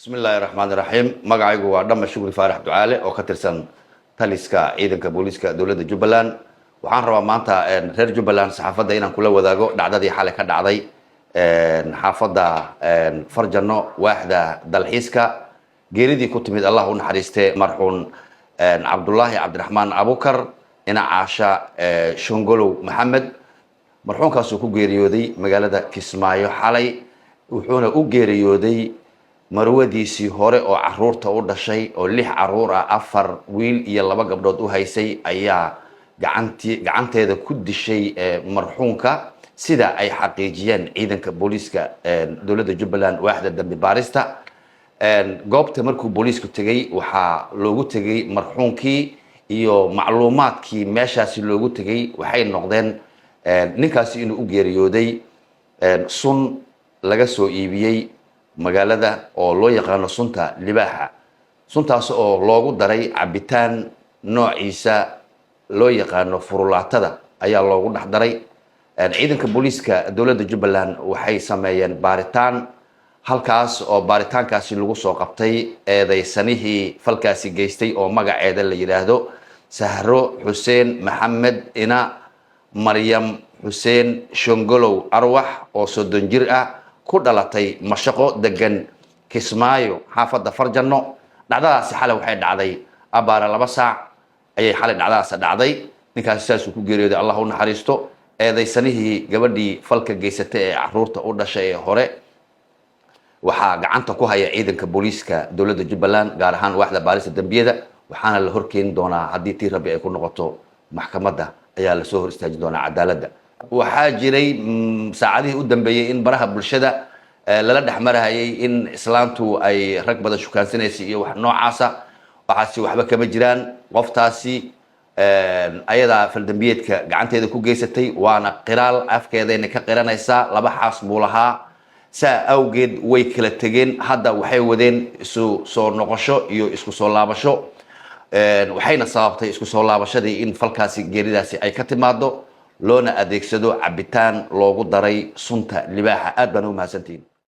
بسم الله الرحمن الرحيم magacaygu waa dhama shukri faarax ducaale oo ka tirsan taliska ciidanka booliska dawladda Jubbaland waxaan rabaa maanta reer Jubbaland saxaafadda inaan kula wadaago dhacdadii xalay ka dhacday xaafadda Farjano waaxda dalxiiska geeridii ku timid Allah u naxariiste marxuun Cabdullaahi Cabdiraxmaan Abukar ina Aasha Shongolow Maxamed marxuunkaas uu ku geeriyooday magaalada Kismaayo xalay wuxuuna u geeriyooday marwadiisii hore oo caruurta u dhashay oo 6 caruur ah 4 wiil iyo 2 gabdhood u haysay ayaa gacanteeda ku dishay marxuunka sida ay xaqiijiyeen ciidanka booliska dawladda Jubbaland waaxda dambi baarista goobta markuu boolisku tagay waxa loogu tagay marxuunkii iyo macluumaadkii meeshaasi loogu tagay waxay noqdeen ninkaasi inuu u geeriyooday sun laga soo iibiyay magaalada oo loo yaqaan sunta libaaxa suntaas oo loogu daray cabitaan noociisa loo yaqaan furulaatada ayaa loogu dhax daray ciidanka booliska dawladda Jubbaland waxay sameeyeen baaritaan halkaas oo baaritaankaasi lagu soo qabtay eedeysanihii falkaasi geystay oo magaceeda la yiraahdo Sahro Xuseen Maxamed ina Maryam Xuseen Shongolow Arwax oo 30 jir ah ku dhalatay mashaqo degan Kismaayo xaafadda Farjano dhacdadaasi xalay waxay dhacday abaara 2 saac ayay xalay dhacdadaas dhacday ninkaas saas ku geeriyooday Allah u naxariisto eedeysanihii gabadhii falka geysatay ee caruurta u dhashay ee hore waxa gacanta ku haya ciidanka booliska dawladda Jubbaland gaar ahaan waaxda baarista dambiyada waxaana la horkeyn doonaa haddii tii rabbi ay ku noqoto maxkamadda ayaa la soo hor istaajin doonaa cadaaladda waxaa jiray saacadihii u dambeeyay in baraha bulshada lala dhaxmarayay in islaantu ay rag badan shukaansanaysa iyo wax noocaasa waxaasi waxba kama jiraan qoftaasi ayada faldambiyeedka gacanteeda ku geysatay waana qiraal afkeedayna ka qiranaysaa 2 xaas buu lahaa saa awgeed way kala tageen hadda waxay wadeen isu soo noqosho iyo isku soo laabasho waxayna sababtay isku soo laabashadii in falkaasi geeridaasi ay ka timaado loona adeegsado cabitaan loogu daray sunta libaaxa aad baan u mahadsantiin